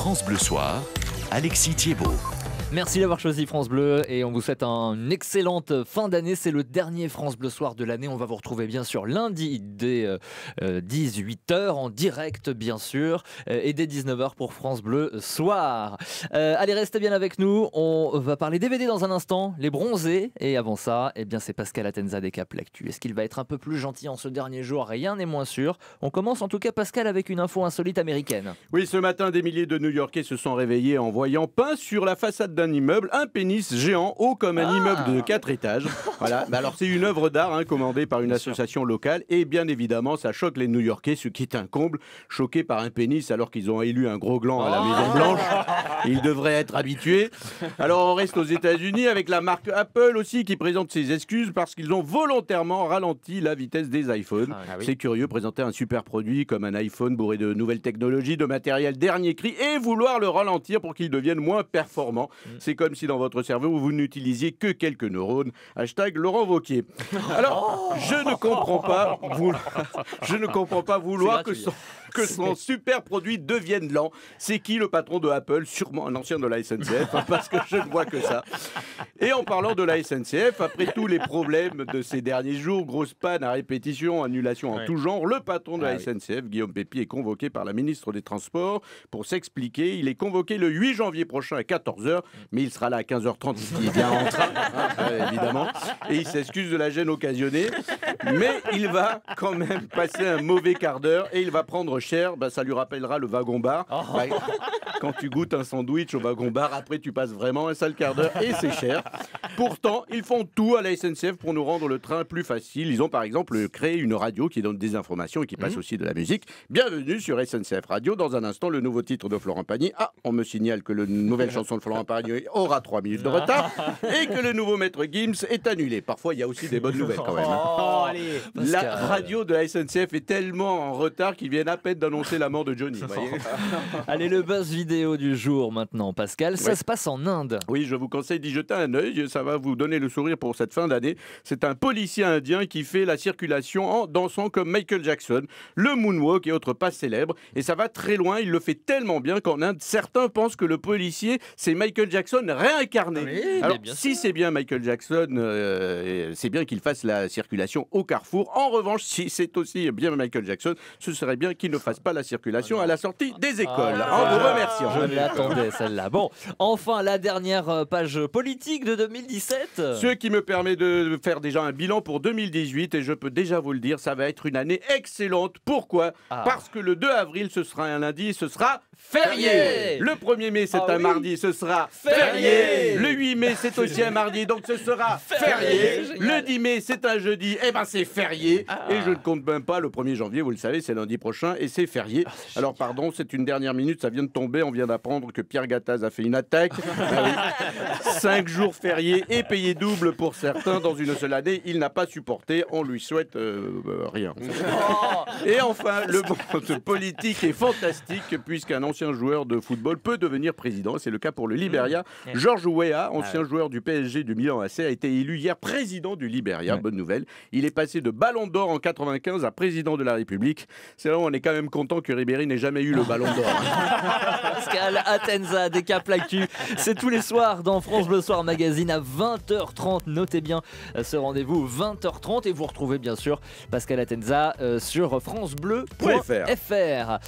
France Bleu Soir, Alexis Thiebaud. Merci d'avoir choisi France Bleu et on vous souhaite une excellente fin d'année. C'est le dernier France Bleu Soir de l'année. On va vous retrouver bien sûr lundi dès 18h en direct bien sûr et dès 19h pour France Bleu Soir. Allez, restez bien avec nous. On va parler DVD dans un instant, les bronzés. Et avant ça, eh bien, c'est Pascal Atenza des Cap L'actu. Est-ce qu'il va être un peu plus gentil en ce dernier jour? Rien n'est moins sûr. On commence en tout cas, Pascal, avec une info insolite américaine. Oui, ce matin, des milliers de New-Yorkais se sont réveillés en voyant peint sur la façade d'un immeuble un pénis géant haut comme un immeuble de 4 étages. Voilà. Bah alors c'est une œuvre d'art commandée par une association locale et bien évidemment ça choque les New-Yorkais, ce qui est un comble, choqués par un pénis alors qu'ils ont élu un gros gland à la Maison Blanche. Ils devraient être habitués. Alors on reste aux États-Unis avec la marque Apple aussi qui présente ses excuses parce qu'ils ont volontairement ralenti la vitesse des iPhones. C'est curieux, présenter un super produit comme un iPhone bourré de nouvelles technologies, de matériel dernier cri et vouloir le ralentir pour qu'il devienne moins performant. C'est comme si dans votre cerveau vous n'utilisiez que quelques neurones. Hashtag Laurent Wauquiez. Alors, je ne comprends pas vouloir que son super produit devienne lent. C'est qui le patron de Apple? Sûrement un ancien de la SNCF, parce que je ne vois que ça. Et en parlant de la SNCF, après tous les problèmes de ces derniers jours, grosse panne à répétition, annulation en tout genre, le patron de la SNCF, Guillaume Pepy, est convoqué par la ministre des Transports pour s'expliquer. Il est convoqué le 8 janvier prochain à 14h, mais il sera là à 15h30 s'il vient en train, évidemment. Et il s'excuse de la gêne occasionnée, mais il va quand même passer un mauvais quart d'heure et il va prendre cher. Ça lui rappellera le wagon-bar. Quand tu goûtes un sandwich au wagon-bar, après tu passes vraiment un sale quart d'heure et c'est cher. Pourtant, ils font tout à la SNCF pour nous rendre le train plus facile. Ils ont par exemple créé une radio qui donne des informations et qui passe aussi de la musique. Bienvenue sur SNCF Radio. Dans un instant, le nouveau titre de Florent Pagny. Ah, on me signale que la nouvelle chanson de Florent Pagny aura 3 minutes de retard et que le nouveau Maître Gims est annulé. Parfois, il y a aussi des bonnes nouvelles quand même. Allez, La radio de la SNCF est tellement en retard qu'ils viennent à peine d'annoncer la mort de Johnny. Allez, le buzz vidéo du jour maintenant, Pascal. Ça se passe en Inde. Oui, je vous conseille d'y jeter un œil. Ça va vous donner le sourire pour cette fin d'année. C'est un policier indien qui fait la circulation en dansant comme Michael Jackson, le moonwalk et autres pas célèbres. Et ça va très loin. Il le fait tellement bien qu'en Inde, certains pensent que le policier, c'est Michael Jackson réincarné. Oui, alors, si c'est bien Michael Jackson, c'est bien qu'il fasse la circulation au carrefour. En revanche, si c'est aussi bien Michael Jackson, ce serait bien qu'il ne fasse pas la circulation à la sortie des écoles. En vous remerciant. Je l'attendais, celle-là. Bon, enfin, la dernière page politique de 2017. Ce qui me permet de faire déjà un bilan pour 2018 et je peux déjà vous le dire, ça va être une année excellente. Pourquoi? Parce que le 2 avril, ce sera un lundi, ce sera férié. Le 1er mai, c'est un mardi, ce sera férié. Le 8 mai, c'est aussi un mardi, donc ce sera férié. Le 10 mai, c'est un jeudi, et c'est férié. Et je ne compte même pas le 1er janvier, vous le savez, c'est lundi prochain et c'est férié. Alors pardon, c'est une dernière minute, ça vient de tomber, on vient d'apprendre que Pierre Gattaz a fait une attaque. 5 jours fériés et payés double pour certains dans une seule année, il n'a pas supporté, on lui souhaite rien. Et enfin, le monde politique est fantastique puisqu'un ancien joueur de football peut devenir président, c'est le cas pour le Libéria. George Weah, ancien joueur du PSG du Milan AC, a été élu hier président du Libéria, bonne nouvelle. Il est passé de Ballon d'Or en 95 à président de la République. C'est vrai, on est quand même content que Ribéry n'ait jamais eu le Ballon d'Or. Pascal Atenza des Cap L'actu, c'est tous les soirs dans France Bleu Soir Magazine à 20h30. Notez bien ce rendez-vous 20h30 et vous retrouvez bien sûr Pascal Atenza sur francebleu.fr.